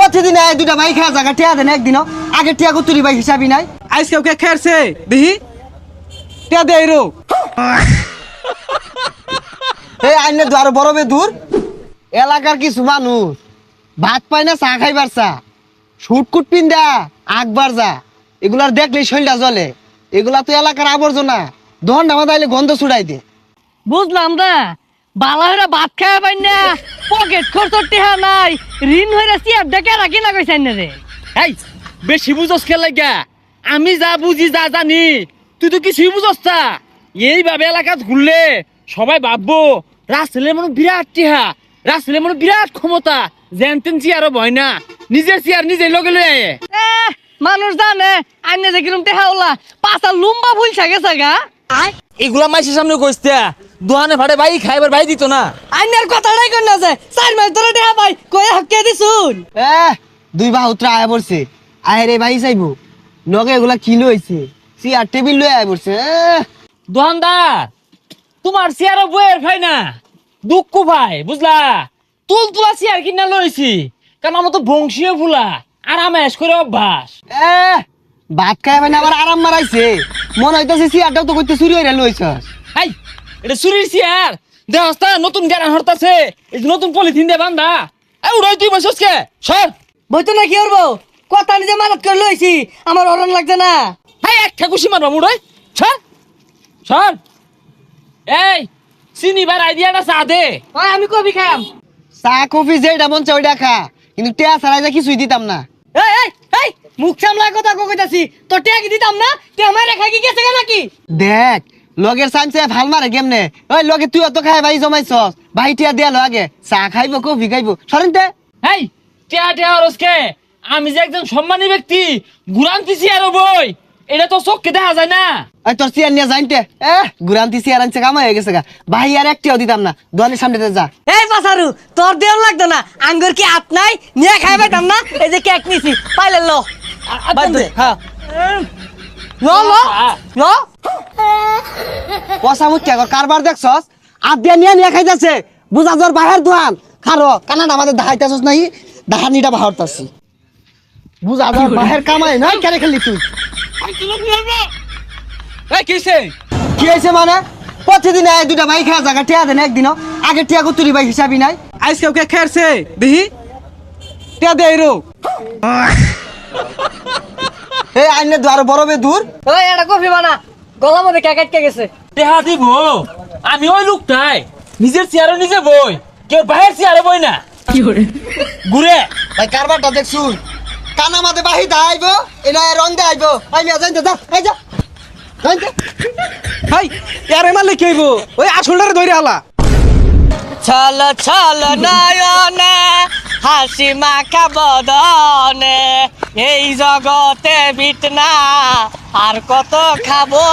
প্রতিদিন এই দুটা ভাই খাওয়া জায়গা টিয়া দেন একদিনও আগে টিয়া কুতুরি ভাই হিসাবই নাই আজকে ওকে খেয়েছে দেখি টিয়া দে রো এই আইনে তো আরো বড় দূর এলাকার কিছু মানুষ ভাত পায় না চা খাইবার চা শুটকুট পিন্দা আকবার যা এগুলার দেখলেই শরীরটা জ্বলে এগুলা তো এলাকার আবর্জনা দহন নামা দাইলে গন্ধ ছুড়াই দে বুঝলাম না বালা হইরা ভাত খাওয়া পাই না পকেট খরচ টেহা নাই ঋণ হইরা চেয়ার ডেকে রাখি না কইছেন রে এই বেশি বুঝস কে লাগা আমি যা বুঝি যা জানি তুই তো কিছুই বুঝস না এইভাবে এলাকাত ঘুরলে সবাই ভাববো রাসেলের মনে বিরাট টিহা রাসেলের মনে বিরাট ক্ষমতা জেনতেন চেয়ারও ভয় না নিজের চেয়ার নিজে লগে লয়ে আয়ে মানুষ জানে আইনে যে কিরম টেহা ওলা পাঁচা লুম্বা ভুল গেছে গা এগুলা মাইসের সামনে কইছে দোহানে ভাড়ে ভাই খাইবার ভাই দিত না আইনের কথাটাই কই না যে 4 মাস ধরে টেহা ভাই কই হকে দিছুন দুই বাহুত্রা আয়া পড়ছে আয় রে ভাই চাইবো নগে এগুলা কিলো হয়েছে চেয়ার টেবিল লয়ে আয় পড়ছে দোকানদার তোমার চেয়ারও বইয়ের ভাই না দুঃখ ভাই বুঝলা তুলা চেয়ার কিনা লইছি কারণ আমার তো বংশীয় ফুলা আরামেশ করে অভ্যাস ভাত খায় মানে আবার আরাম মারাইছে মনে হইতাছে চেয়ারটাও তো করতে চুরি হইরা লইছস হাই এটা চুরির চেয়ার দেহস্তা নতুন জ্ঞান হরতাছে এই যে নতুন পলিথিন দিয়ে বান্ধা এই উড়াই তুই বসস কে সর বইতো না কি করবো কথা নিজে মানত করে লইছি আমার অরণ লাগছে না হাই একটা খুশি মারবা মুড়াই সর সর এই চিনি বার আইডিয়া না চা দে ওই আমি কবি খাম চা কফি যেটা মন চাই ওইটা খা কিন্তু টেয়া ছাড়াই যা কিছুই দিতাম না এই এই এই মুখ সামলা কথা কইতাছি তো টেয়া কি দিতাম না তে আমার রেখা কি গেছে নাকি দেখ লগের চামচে ভাল মারে কেমনে ওই লগে তুই অত খাই ভাই জমাইছস ভাই টিয়া দিয়া আগে চা খাইবো কফি খাইবো সরেন তে হেই টিয়া টিয়া রসকে আমি যে একজন সম্মানী ব্যক্তি গুরান্তি চেয়ার বই এটা তো চোখকে দেখা যায় না ওই তোর চেয়ার নিয়ে যাইতে গুরান্তি চেয়ার আনছে কামাই হয়ে গেছে গা ভাই আর একটিও দিতাম না দোকানের সামনে যা এই পাসারু তোর দেও লাগতো না আঙ্গুর কি হাত নাই নিয়ে খাইবাইতাম না এই যে কেক নিছি পাইলে লো হ্যাঁ লো লো লো পয়সা মুখ কারবার দেখছস আর দিয়া নিয়ে খাই যাচ্ছে বুঝা তোর বাহের দোয়ান খারো কানাডা আমাদের দেখাইতেছস নাই দাহানিটা বাহরতাছি বুঝা তোর বাহের কামাই না কেন খেললি তুই এই কিসে কি হয়েছে মানে প্রতিদিন এই দুটা ভাই খাওয়া জায়গা টিয়া দেন একদিনও আগে টিয়া কুতুরি ভাই হিসাবই নাই আজকে ওকে খেয়েছে দেখি টিয়া দে রো এই আইনে তো আরো বড় দূর ওই এটা কফি বানা গলা মধ্যে কেক আটকে গেছে দেহা দিব আমি ওই লোকটাই নিজের চেয়ারও নিজে বই কেউ বাহির চেয়ারে বই না কি করে ঘুরে ভাই কারবারটা দেখছুন কানা মাঝে বাহি আইব এটা রং দে আইব ভাই মিয়া যাইতে যা এই যা যাইতে হাই ইয়ারে মারলে কি হইব ওই আসলটারে ধরে হালা ছল ছল নয়নে হাসি মাখা বদনে এই জগতে বিটনা আর কত খাবো